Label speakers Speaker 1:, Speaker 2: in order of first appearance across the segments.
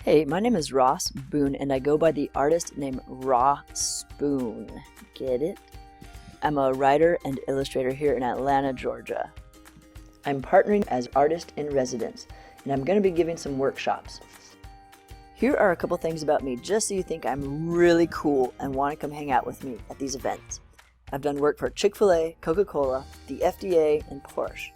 Speaker 1: Hey, my name is Ross Boone, and I go by the artist name Raw Spoon. Get it? I'm a writer and illustrator here in Atlanta, Georgia. I'm partnering as artist in residence, and I'm going to be giving some workshops. Here are a couple things about me, just so you think I'm really cool and want to come hang out with me at these events. I've done work for Chick-fil-A, Coca-Cola, the FDA, and Porsche.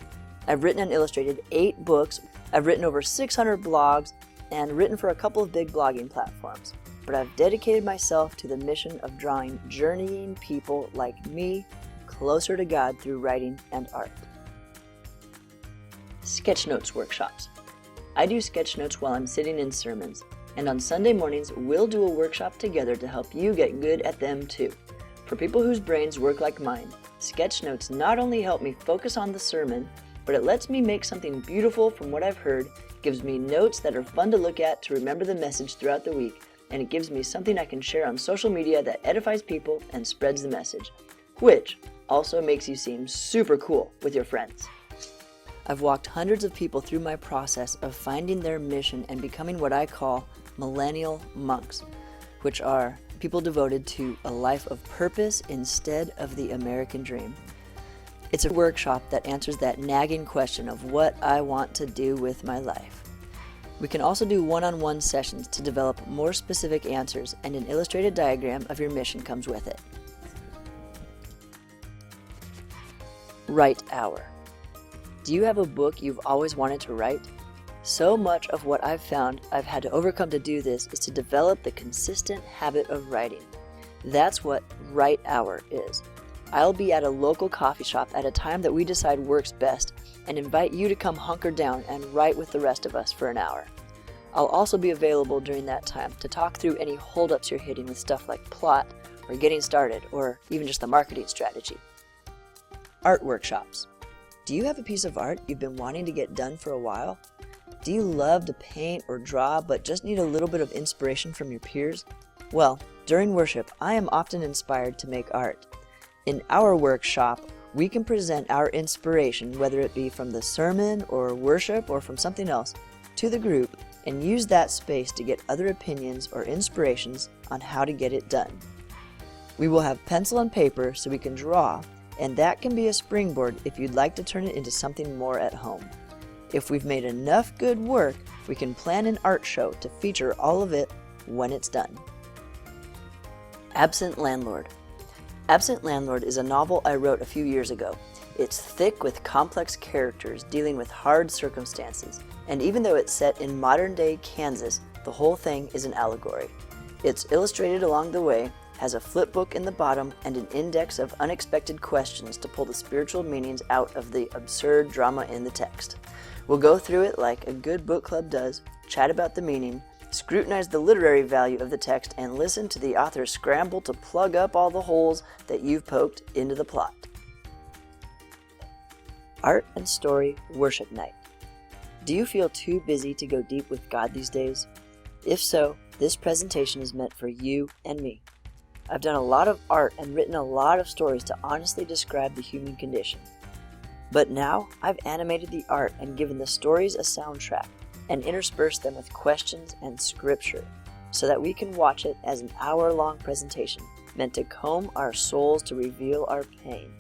Speaker 1: I've written and illustrated 8 books. I've written over 600 blogs and written for a couple of big blogging platforms. But I've dedicated myself to the mission of drawing journeying people like me closer to God through writing and art. Sketchnotes workshops. I do sketchnotes while I'm sitting in sermons, and on Sunday mornings we'll do a workshop together to help you get good at them too. For people whose brains work like mine, sketchnotes not only help me focus on the sermon, but it lets me make something beautiful from what I've heard, gives me notes that are fun to look at to remember the message throughout the week, and it gives me something I can share on social media that edifies people and spreads the message, which also makes you seem super cool with your friends. I've walked hundreds of people through my process of finding their mission and becoming what I call millennial monks, which are people devoted to a life of purpose instead of the American dream. It's a workshop that answers that nagging question of what I want to do with my life. We can also do one-on-one sessions to develop more specific answers, and an illustrated diagram of your mission comes with it. Write Hour. Do you have a book you've always wanted to write? So much of what I've found I've had to overcome to do this is to develop the consistent habit of writing. That's what Write Hour is. I'll be at a local coffee shop at a time that we decide works best and invite you to come hunker down and write with the rest of us for an hour. I'll also be available during that time to talk through any holdups you're hitting with stuff like plot or getting started or even just the marketing strategy. Art workshops. Do you have a piece of art you've been wanting to get done for a while? Do you love to paint or draw but just need a little bit of inspiration from your peers? Well, during worship, I am often inspired to make art. In our workshop, we can present our inspiration, whether it be from the sermon or worship or from something else, to the group and use that space to get other opinions or inspirations on how to get it done. We will have pencil and paper so we can draw, and that can be a springboard if you'd like to turn it into something more at home. If we've made enough good work, we can plan an art show to feature all of it when it's done. Absent Landlord. Absent Landlord is a novel I wrote a few years ago. It's thick with complex characters dealing with hard circumstances, and even though it's set in modern-day Kansas, the whole thing is an allegory. It's illustrated along the way, has a flip book in the bottom, and an index of unexpected questions to pull the spiritual meanings out of the absurd drama in the text. We'll go through it like a good book club does, chat about the meaning, scrutinize the literary value of the text, and listen to the author scramble to plug up all the holes that you've poked into the plot. Art and Story Worship Night. Do you feel too busy to go deep with God these days? If so, this presentation is meant for you and me. I've done a lot of art and written a lot of stories to honestly describe the human condition. But now I've animated the art and given the stories a soundtrack, and intersperse them with questions and scripture so that we can watch it as an hour-long presentation meant to comb our souls to reveal our pain.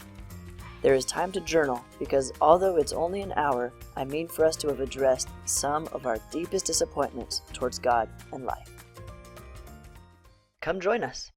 Speaker 1: There is time to journal because although it's only an hour, I mean for us to have addressed some of our deepest disappointments towards God and life. Come join us.